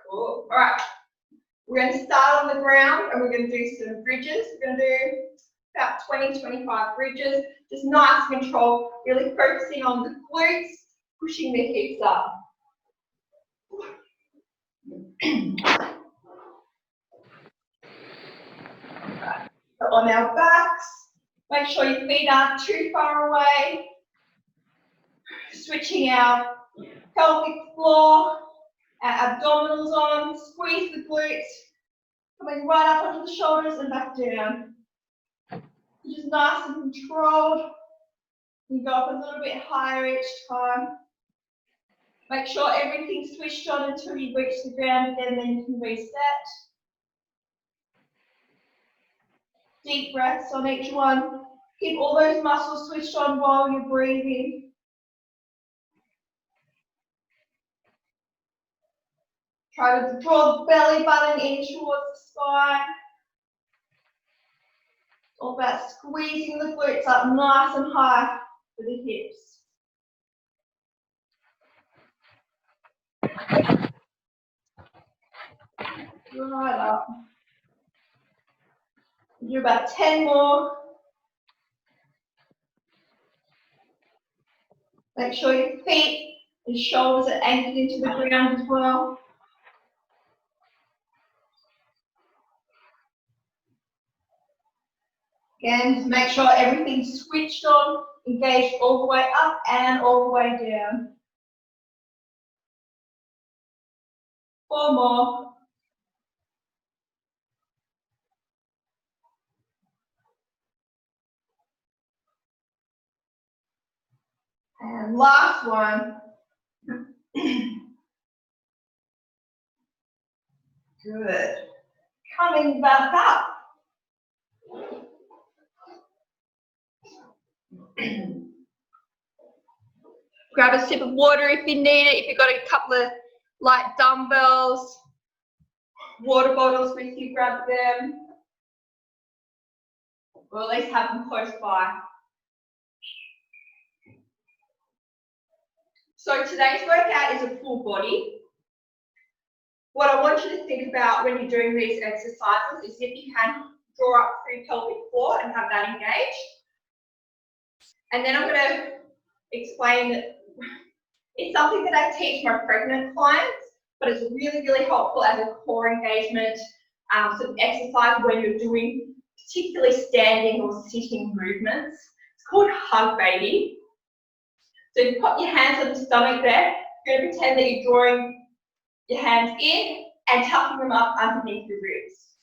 Cool. All right. We're going to start on the ground and we're going to do some bridges. We're going to do about 20, 25 bridges. Just nice control, really focusing on the glutes, pushing the hips up. Right. So on our backs, make sure your feet aren't too far away. Switching our pelvic floor, our abdominals on, squeeze the glutes, coming right up onto the shoulders and back down. Just nice and controlled. You go up a little bit higher each time. Make sure everything's switched on until you reach the ground again, then you can reset. Deep breaths on each one. Keep all those muscles switched on while you're breathing. Try to draw the belly button in towards the spine. All about squeezing the glutes up nice and high for the hips. Right up. Do about 10 more. Make sure your feet and shoulders are anchored into the ground as well. Again, just make sure everything's switched on, engaged all the way up and all the way down. 4 more. And last one. Good. Coming back up. Grab a sip of water if you need it. If you've got a couple of light dumbbells, water bottles with you, grab them. Or at least have them close by. So today's workout is a full body. What I want you to think about when you're doing these exercises is if you can draw up through pelvic floor and have that engaged. And then I'm going to explain that it's something that I teach my pregnant clients, but it's really, really helpful as a core engagement sort of exercise when you're doing particularly standing or sitting movements. It's called hug baby. So you put your hands on the stomach there, you're going to pretend that you're drawing your hands in and tucking them up underneath your ribs.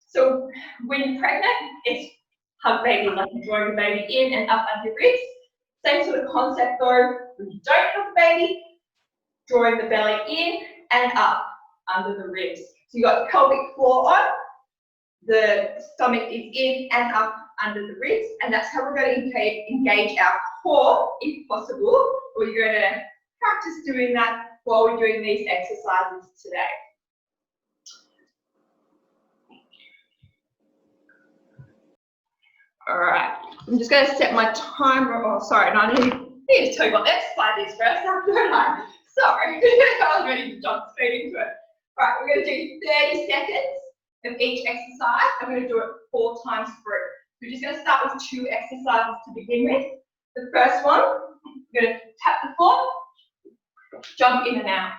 So when you're pregnant, it's hug baby, like you're drawing the baby in and up under your ribs. Same sort of concept though, when you don't have the baby, drawing the belly in and up under the ribs. So you've got the pelvic floor on, the stomach is in and up under the ribs, and that's how we're going to engage our core if possible. We're going to practice doing that while we're doing these exercises today. All right, I'm just going to set my timer. Oh, sorry, no, I need to tell you what exercise is first, don't I? Sorry, I was ready to jump straight into it. All right, we're going to do 30 seconds of each exercise. I'm going to do it 4 times through. We're just going to start with 2 exercises to begin with. The first one, we're going to tap the floor, jump in and out.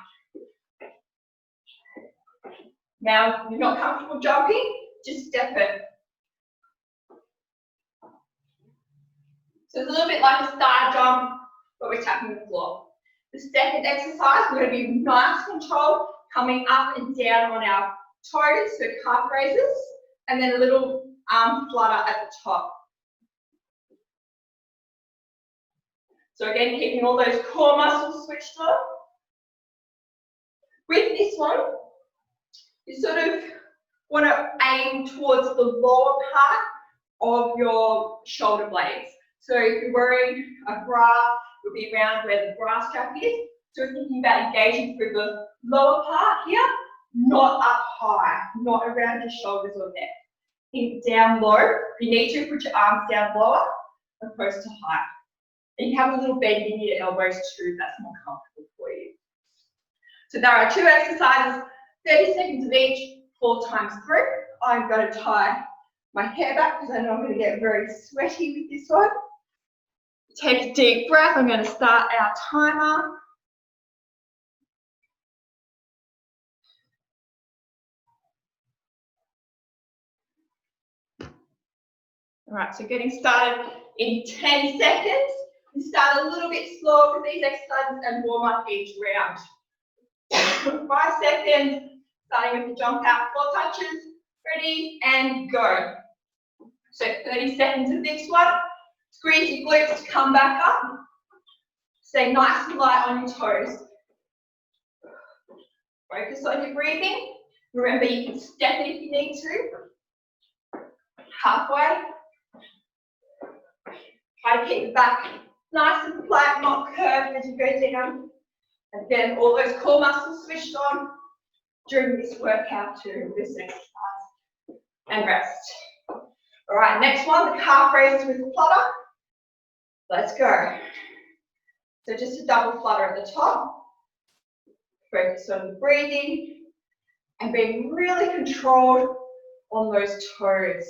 Now, if you're not comfortable jumping, just step in. So it's a little bit like a star jump, but we're tapping the floor. The second exercise, we're going to be nice control, coming up and down on our toes, so calf raises, and then a little arm flutter at the top. So again, keeping all those core muscles switched on. With this one, you sort of want to aim towards the lower part of your shoulder blades. So if you're wearing a bra, it'll be around where the bra strap is. So we're thinking about engaging through the lower part here, not up high, not around your shoulders or neck. Think down low. If you need to, put your arms down lower, opposed to high. And you have a little bend in your elbows too, if that's more comfortable for you. So there are 2 exercises 30 seconds of each, 4 times through. I'm going to tie my hair back because I know I'm going to get very sweaty with this one. Take a deep breath. I'm going to start our timer. All right, so getting started in 10 seconds. We start a little bit slower with these exercises and warm up each round. 5 seconds, starting with the jump out, 4 touches, ready, and go. So 30 seconds of this one. Squeeze your glutes to come back up. Stay nice and light on your toes. Focus on your breathing. Remember, you can step it if you need to. Halfway. Try to keep the back nice and flat, not curved as you go down. And get all those core muscles switched on during this workout too, this exercise. And rest. All right, next one, the calf raises with the flutter. Let's go. So just a double flutter at the top. Focus on the breathing and being really controlled on those toes.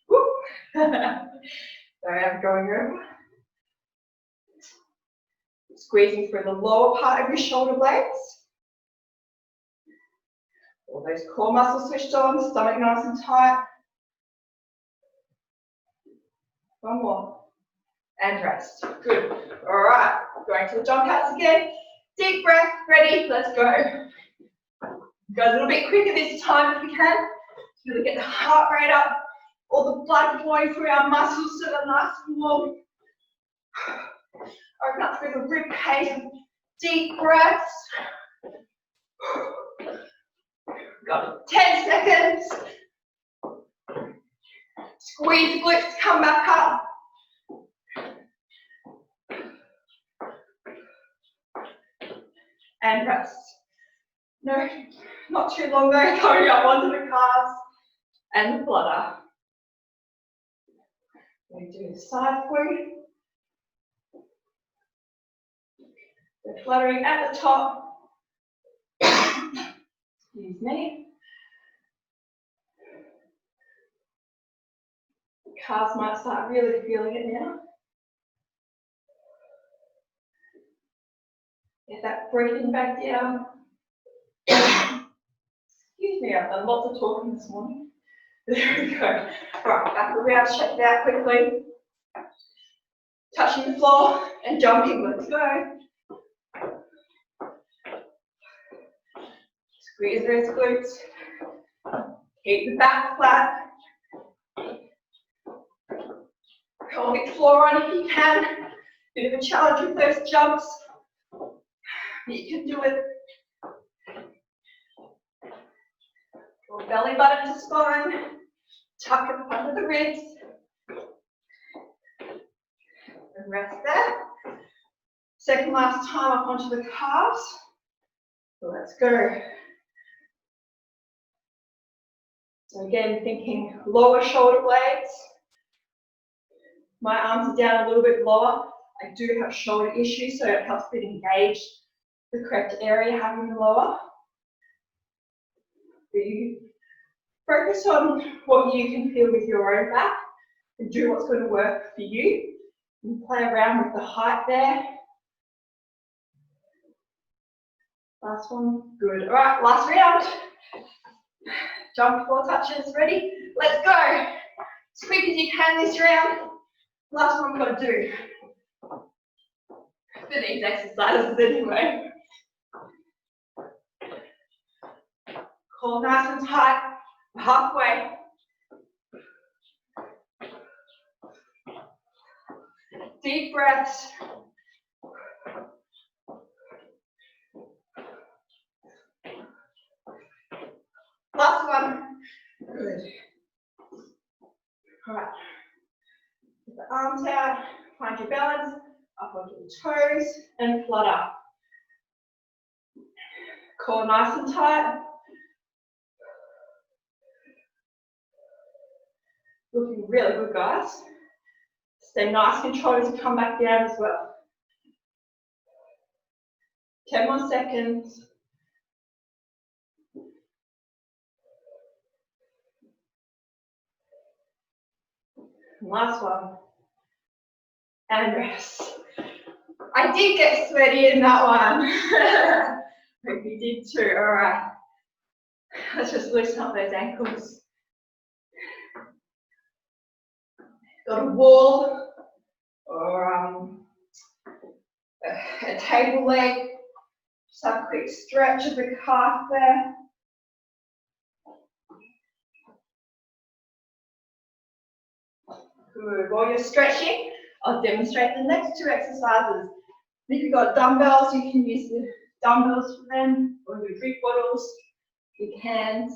Woo. Sorry, I'm going over. Squeezing through the lower part of your shoulder blades. All those core muscles switched on, stomach nice and tight. One more. And rest. Good. All right. Going to the jump outs again. Deep breath. Ready. Let's go. Go a little bit quicker this time if we can. So we get the heart rate up. All the blood flowing through our muscles so they're nice and warm. Open up through the rib cage. Deep breaths. Got 10 seconds. Squeeze the glutes to come back up. And rest. No, not too long though. Going up onto the calves and the flutter. We do the side for you. We're fluttering at the top. Excuse me. Calves might start really feeling it now. Get that breathing back down. Excuse me, I've done lots of talking this morning. There we go. Right, back around, shake that quickly. Touching the floor and jumping, let's go. Squeeze those glutes. Keep the back flat. Pelvic floor on if you can. Bit of a challenge with those jumps. You can do it. Draw belly button to spine. Tuck it under the ribs. And rest there. Second last time up onto the calves. So let's go. So again, thinking lower shoulder blades. My arms are down a little bit lower. I do have shoulder issues, so it helps me engage the correct area, having the lower. You focus on what you can feel with your own back and do what's going to work for you. You play around with the height there. Last one, good. All right, last round. Jump 4 touches, ready? Let's go. As quick as you can this round. Last one we've got to do. For these exercises anyway. Core nice and tight, halfway. Deep breaths. Last one. Good. All right. Get the arms out, find your balance, up onto the toes, and flutter. Core nice and tight. Looking really good, guys. Stay nice and controlled as you come back down as well. 10 more seconds. Last one. And rest. I did get sweaty in that one. Hope you did too. All right. Let's just loosen up those ankles. Got a wall or a table leg. Just have a quick stretch of the calf there. Good. While you're stretching, I'll demonstrate the next two exercises. If you've got dumbbells, you can use the dumbbells for them, or your drink bottles, your cans.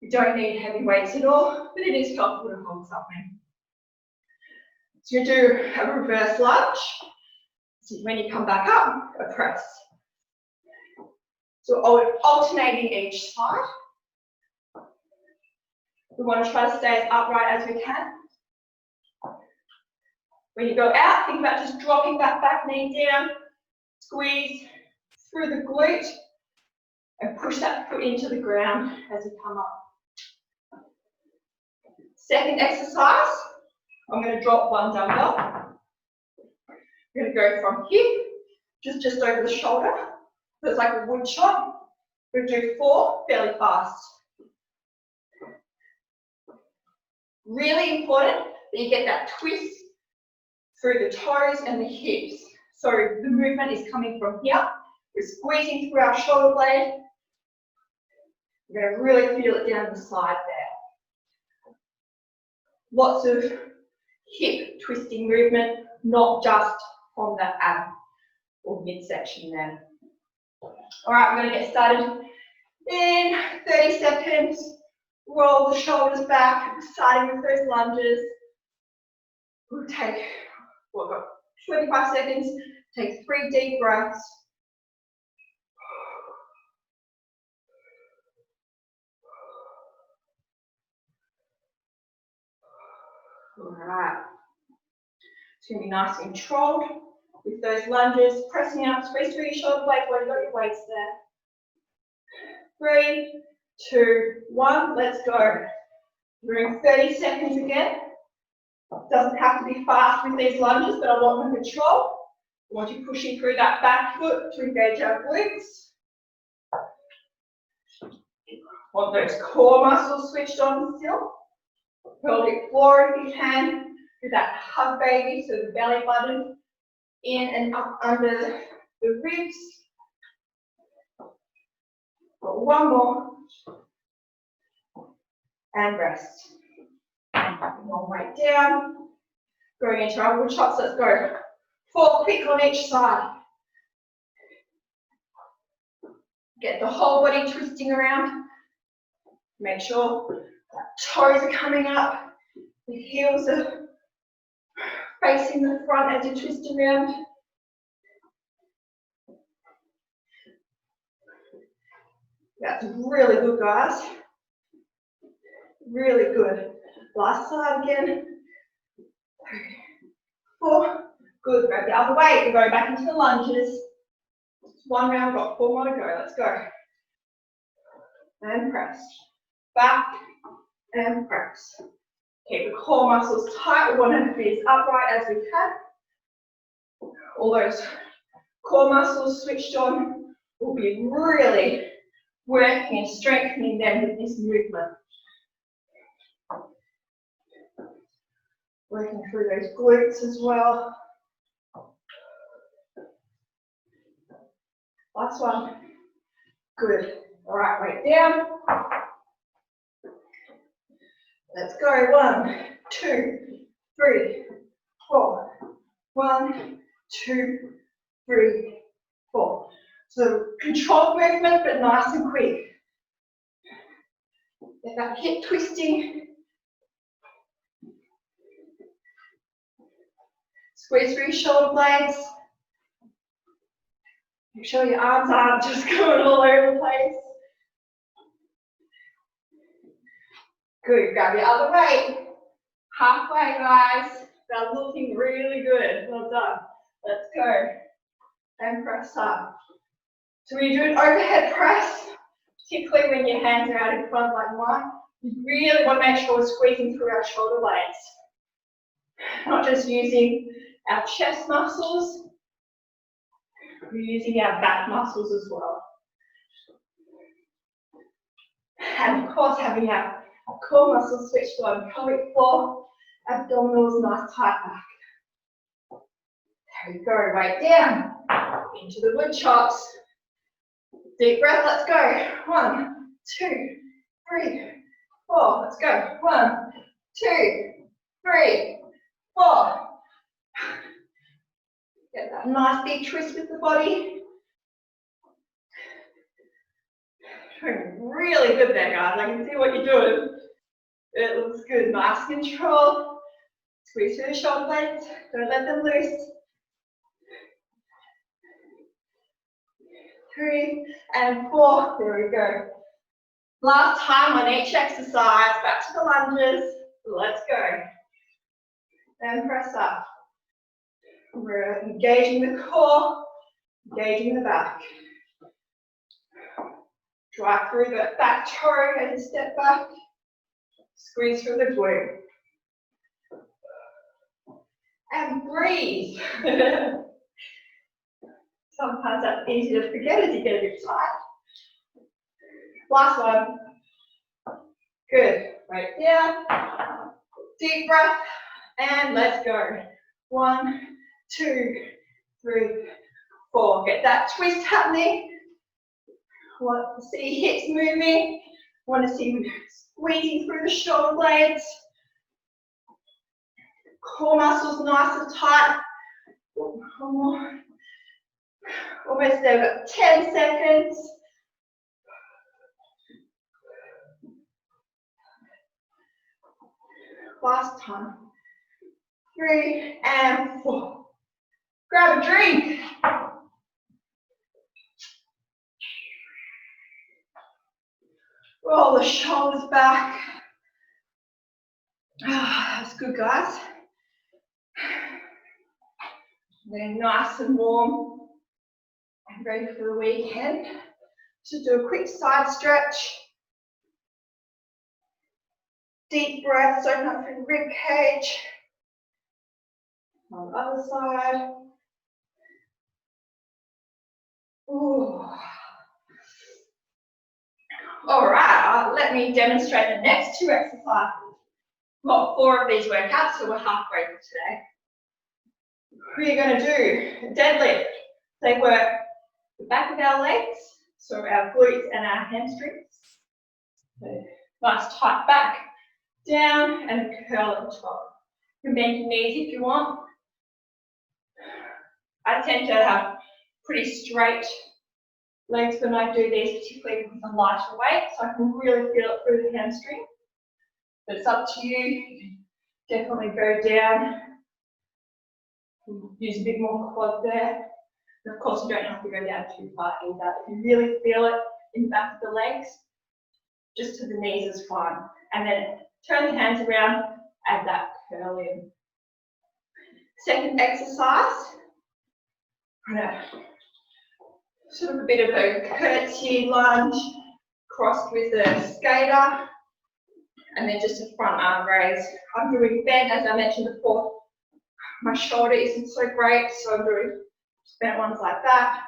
You don't need heavy weights at all, but it is helpful to hold something. So you do a reverse lunge. So when you come back up, a press. So alternating each side. We want to try to stay as upright as we can. When you go out, think about just dropping that back knee down, squeeze through the glute, and push that foot into the ground as you come up. Second exercise, I'm going to drop one dumbbell. I'm going to go from here, just over the shoulder. So it's like a wood chop. We're going to do 4 fairly fast. Really important that you get that twist through the toes and the hips. So the movement is coming from here. We're squeezing through our shoulder blade. You're going to really feel it down the side there. Lots of hip twisting movement, not just from the ab or midsection there. All right, we're going to get started in 30 seconds. Roll the shoulders back, starting with those lunges. We'll take, we've got 25 seconds. Take 3 deep breaths. All right. It's going to be nice and controlled with those lunges, pressing out, squeeze through your shoulder blade while you've got your weights there. 3, 2, 1, let's go. We're in 30 seconds again. Doesn't have to be fast with these lunges, but I want the control. I want you pushing through that back foot to engage our glutes. Want those core muscles switched on still. Pelvic floor if you can. Do that hug baby, so the belly button in and up under the ribs. Got one more. And rest. One weight down. Going into our wood chops, let's go. 4 quick on each side. Get the whole body twisting around. Make sure that toes are coming up. The heels are facing the front as you twist around. That's really good, guys. Really good. Last side again. 4. Good. Grab the other way. We're going back into the lunges. One round, got 4 more to go. Let's go. And press. Back and press. Keep the core muscles tight. We want to be as upright as we can. All those core muscles switched on. We'll be really working and strengthening them with this movement. Working through those glutes as well. Last one. Good. All right, weight down. Let's go. 1, 2, 3, 4. 1, 2, 3, 4. So controlled movement, but nice and quick. Get that hip twisting. Squeeze through your shoulder blades. Make sure your arms aren't just going all over the place. Good, grab your other weight. Halfway, guys. They're looking really good. Well done. Let's go. And press up. So when you do an overhead press, particularly when your hands are out in front like mine, you really want to make sure we're squeezing through our shoulder blades. Not just using our chest muscles, we're using our back muscles as well. And of course, having our core muscles switched on, pelvic floor, abdominals, nice tight back. There we go, weight down, into the wood chops. Deep breath, let's go. 1, 2, 3, 4, let's go. 1, 2, 3, 4. Get that nice big twist with the body. Doing really good there, guys. I can see what you're doing. It looks good. Nice control. Squeeze through the shoulder blades. Don't let them loose. 3 and 4. There we go. Last time on each exercise. Back to the lunges. Let's go. And press up. We're engaging the core, engaging the back. Drive through the back toe as you step back. Squeeze through the glute. And breathe. Sometimes that's easy to forget as you get a bit tight. Last one. Good. Right down. Deep breath. And let's go. 1, 2, 3, 4. Get that twist happening. Want to see hips moving. Want to see squeezing through the shoulder blades. Core muscles nice and tight. Almost there. We've got 10 seconds. Last time. 3 and 4. Grab a drink. Roll the shoulders back. That's good, guys. Then nice and warm and ready for the weekend. Just do a quick side stretch. Deep breaths, open up through the rib cage. On the other side. Ooh. All right, let me demonstrate the next 2 exercises. We've got 4 of these workouts, so we're halfway through today. We're going to do deadlift. They work the back of our legs, so our glutes and our hamstrings. So nice tight back, down, and curl at the top. You can bend your knees if you want. I tend to have pretty straight legs when I do these, particularly with a lighter weight, so I can really feel it through the hamstring. But it's up to you. You can definitely go down. Use a bit more quad there. And of course, you don't have to go down too far either. If you really feel it in the back of the legs, just to the knees is fine. And then turn the hands around, add that curl in. Second exercise. Sort of a bit of a curtsy lunge, crossed with a skater, and then just a front arm raise. I'm doing bent, as I mentioned before. My shoulder isn't so great, so I'm doing bent ones like that.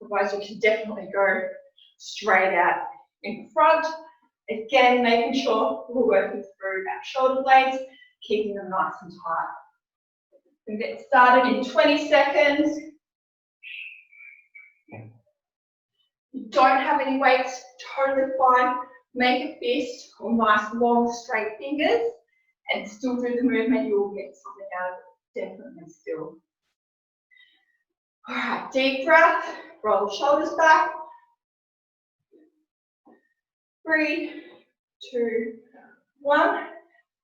Otherwise, you can definitely go straight out in front. Again, making sure we're working through our shoulder blades, keeping them nice and tight. We'll get started in 20 seconds. If you don't have any weights, totally fine. Make a fist or nice long straight fingers and still do the movement. You will get something out of it, definitely still. All right, deep breath, roll the shoulders back. 3, 2, 1,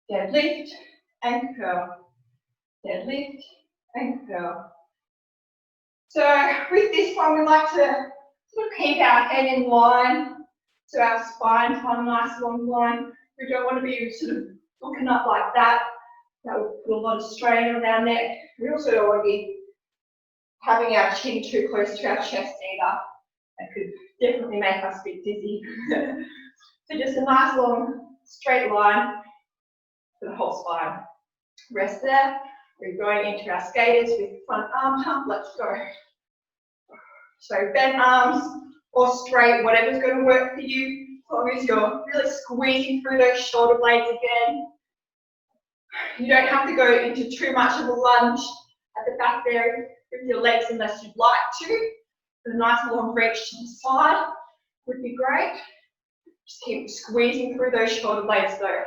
deadlift and curl. Deadlift and curl. So with this one, we like to sort of keep our head in line, so our spine's on a nice long line. We don't want to be sort of looking up like that. That will put a lot of strain on our neck. We also don't want to be having our chin too close to our chest either. That could definitely make us a bit dizzy. So just a nice long straight line for the whole spine. Rest there. We're going into our skaters with front arm pump. Let's go. So bent arms or straight, whatever's going to work for you, as long as you're really squeezing through those shoulder blades again. You don't have to go into too much of a lunge at the back there with your legs unless you'd like to. A nice long reach to the side would be great. Just keep squeezing through those shoulder blades though.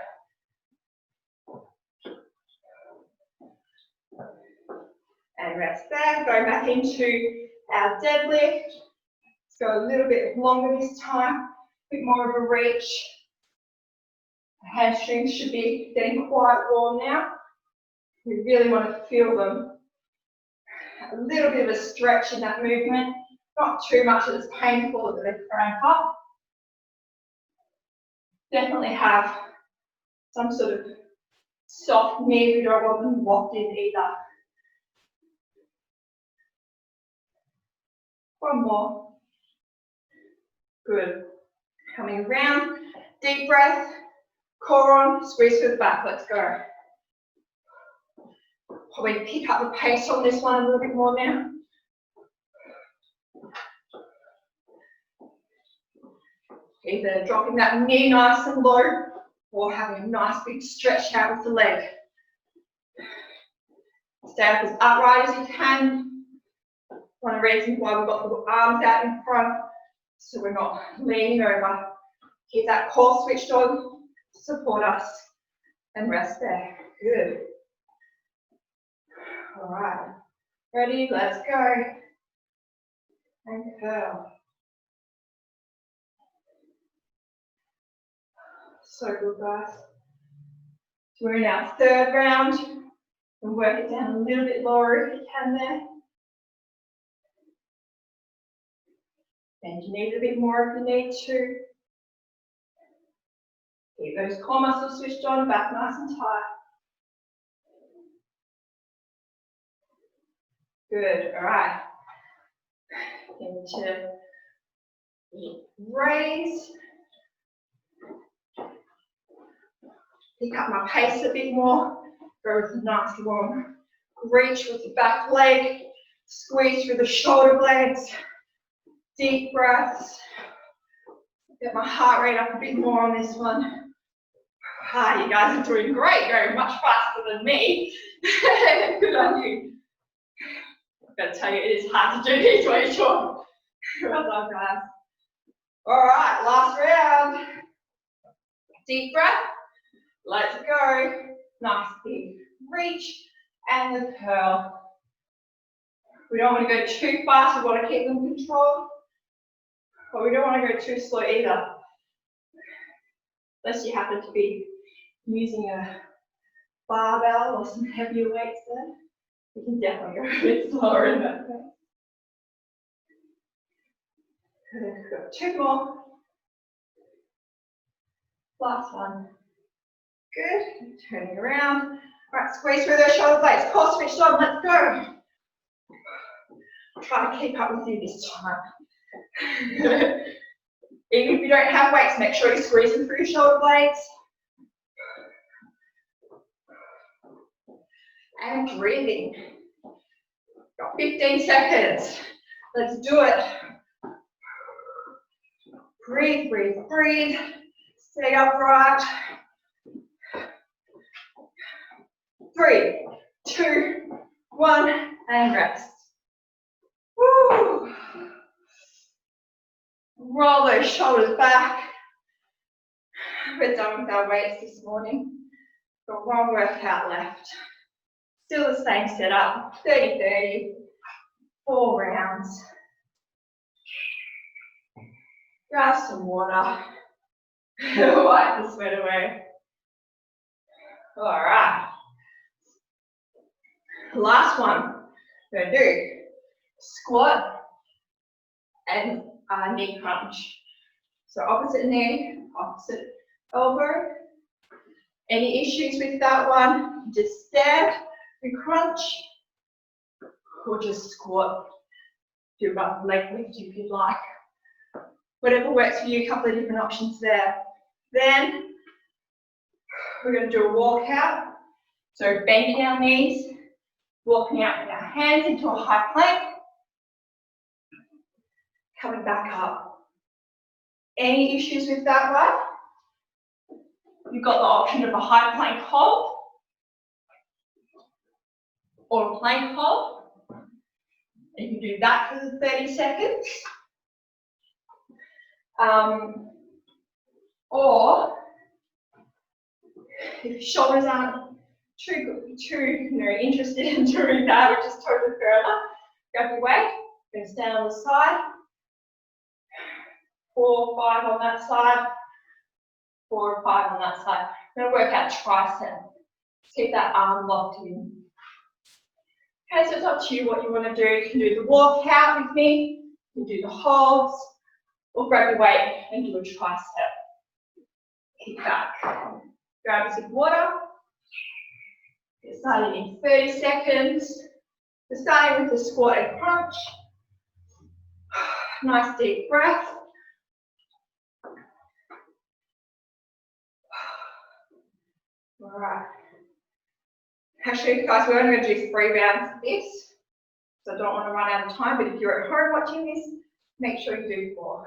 And rest there. Go back into our deadlift. Let's go a little bit longer this time. A bit more of a reach. The hamstrings should be getting quite warm now. We really want to feel them. A little bit of a stretch in that movement. Not too much that it's painful that they cramp up. Definitely have some sort of soft knee. We don't want them locked in either. One more. Good. Coming around. Deep breath. Core on. Squeeze through the back. Let's go. Probably pick up the pace on this one a little bit more now. Either dropping that knee nice and low or having a nice big stretch out with the leg. Stay up as upright as you can. One of the reasons why we've got the arms out in front, so we're not leaning over. Keep that core switched on, support us, and rest there. Good. All right. Ready? Let's go. And curl. So good, guys. So we're in our third round. We'll work it down a little bit lower if you can there. Bend your knees a bit more if you need to. Keep those core muscles switched on, back nice and tight. Good, all right. Into raise. Pick up my pace a bit more. Go with a nice long reach with the back leg. Squeeze through the shoulder blades. Deep breaths. Get my heart rate up a bit more on this one. Ah, you guys are doing great, going much faster than me. Good on you. I've got to tell you, it is hard to do these way short. Well done, guys. All right, last round. Deep breath. Let's go. Nice big reach and the curl. We don't want to go too fast, we want to keep them controlled. But we don't want to go too slow either. Unless you happen to be using a barbell or some heavier weights there. You can definitely go a bit slower in that case. We've got two more. Last one. Good. Turning around. All right, squeeze through those shoulder blades. Core switched on. Let's go. Try to keep up with you this time. Even if you don't have weights, make sure you're squeezing through your shoulder blades. And breathing. Got 15 seconds. Let's do it. Breathe, breathe, breathe. Stay upright. 3, 2, 1, and rest. Woo. Roll those shoulders back. We're done with our weights this morning. Got one workout left. Still the same setup, 30-30, 4 rounds. Grab some water. Wipe the sweat away. All right. Last one. We're going to do squat and knee crunch. So opposite knee, opposite elbow. Any issues with that one, just stand and crunch, or just squat. Do a leg lift if you'd like. Whatever works for you, a couple of different options there. Then we're going to do a walkout. So bending our knees, Walking out with our hands into a high plank. Coming back up. Any issues with that one? You've got the option of a high plank hold or a plank hold. You can do that for the 30 seconds. Or if your shoulders aren't too interested in doing that, which is totally fair enough, grab your weight, you're going to stand on the side, 4, 5 on that side, 4 and 5 on that side. We're going to work out tricep. Keep that arm locked in. Okay, so it's up to you what you want to do. You can do the walk out with me, you can do the holds, or grab your weight and do a tricep. Kick back. Grab a sip of water. Get started in 30 seconds. We're starting with the squat and crunch. Nice deep breath. All right. Actually, guys, we're only going to do 3 rounds of this, so I don't want to run out of time, but if you're at home watching this, make sure you do 4.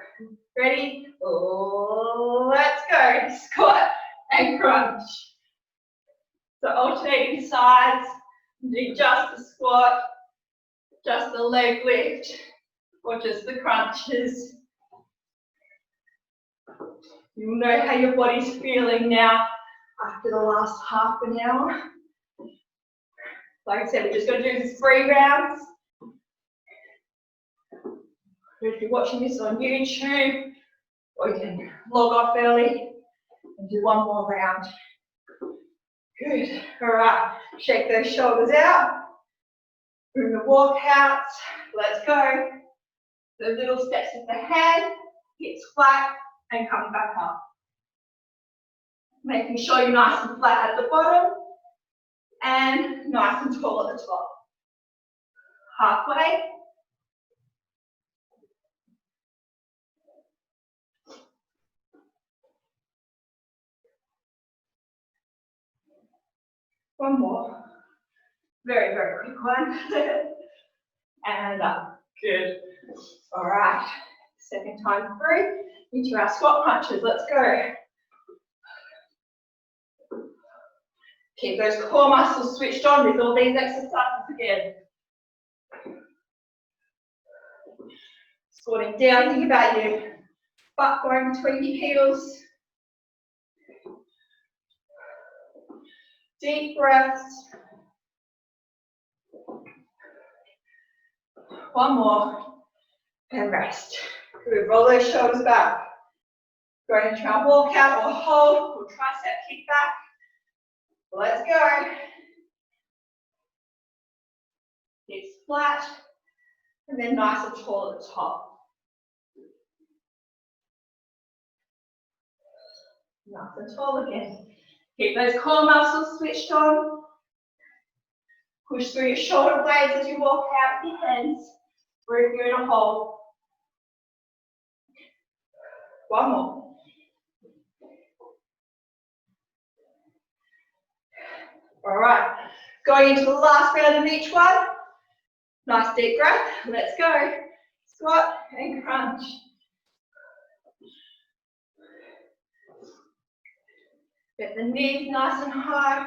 Ready? Let's go. Squat and crunch. So alternating sides, do just the squat, just the leg lift, or just the crunches. You'll know how your body's feeling now after the last half an hour. Like I said, we're just going to do this 3 rounds. If you're watching this on YouTube, or you can log off early and do 1 more round. Good. All right. Shake those shoulders out. Bring the walk out. Let's go. The little steps of the head, hips flat, and coming back up. Making sure you're nice and flat at the bottom and nice and tall at the top. Halfway. One more. Very, very quick one. And up. Good. All right. Second time through into our squat crunches. Let's go. Keep those core muscles switched on with all these exercises again. Squatting down, think about your butt going between your heels. Deep breaths. One more. And rest. Good. Roll those shoulders back. Going into our walk out or hold or tricep kick back. Let's go. Hips flat. And then nice and tall at the top. Nice and tall again. Keep those core muscles switched on. Push through your shoulder blades as you walk out with your hands. Or if you're in a hold. One more. All right. Going into the last round of each one. Nice deep breath. Let's go. Squat and crunch. Get the knees nice and high.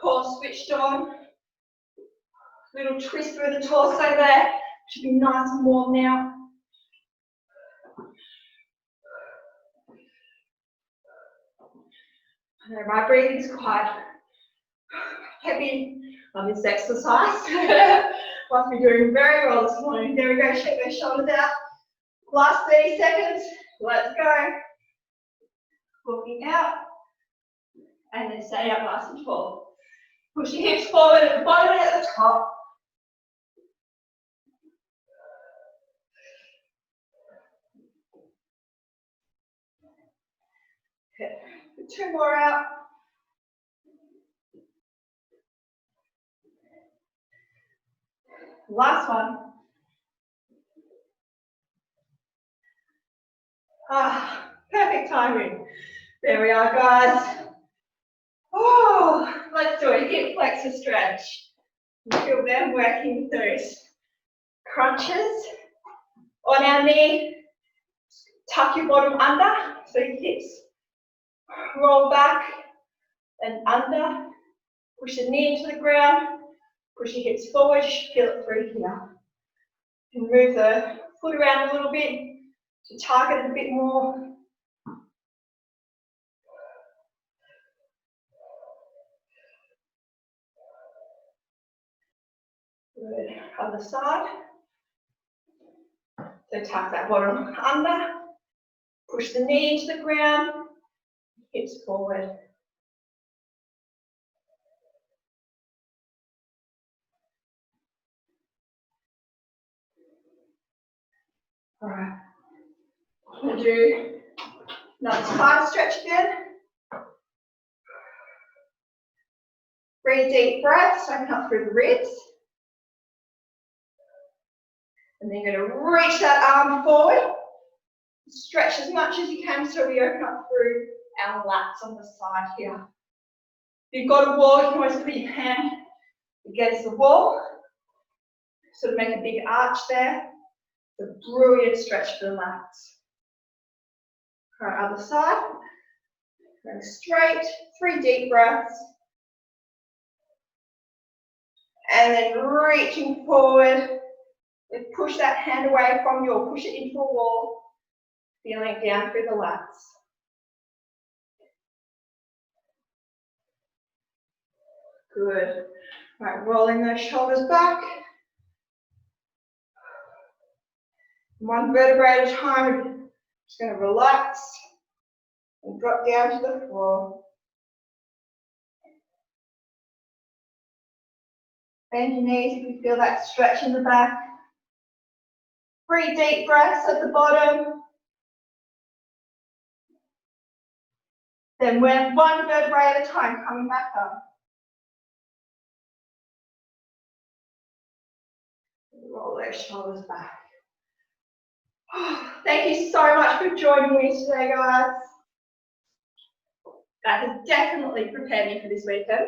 Core switched on. Little twist through the torso there. Should be nice and warm now. I know my breathing's quite heavy on this exercise. Must be doing very well this morning. There we go, shake those shoulders out. Last 30 seconds, let's go. Walking out, and then stay up nice and tall. Push your hips forward at the bottom and at the top. Okay. 2 more out. Last one. Perfect timing. There we are, guys. Oh, let's do a hip flexor stretch. Feel them working with those crunches. On our knee, tuck your bottom under, so your hips roll back and under. Push the knee into the ground, push your hips forward, feel it through here. And move the foot around a little bit to target it a bit more. Good. Other side. So tuck that bottom under, push the knee into the ground, hips forward. All right. We'll do another side stretch again. Breathe deep breaths, open up through the ribs. And then you're going to reach that arm forward. Stretch as much as you can so we open up through our lats on the side here. If you've got a wall, you can always put your hand against the wall. Sort of make a big arch there. It's a brilliant stretch for the lats. All right, other side. Going straight, 3 deep breaths. And then reaching forward. And push that hand away from you, or push it into a wall. Feeling it down through the lats. Good. All right, rolling those shoulders back. One vertebrae at a time. We're just going to relax and drop down to the floor. Bend your knees if you feel that stretch in the back. 3 deep breaths at the bottom. Then we're one vertebrae at a time, coming back up. Roll those shoulders back. Thank you so much for joining me today, guys. That has definitely prepared me for this weekend.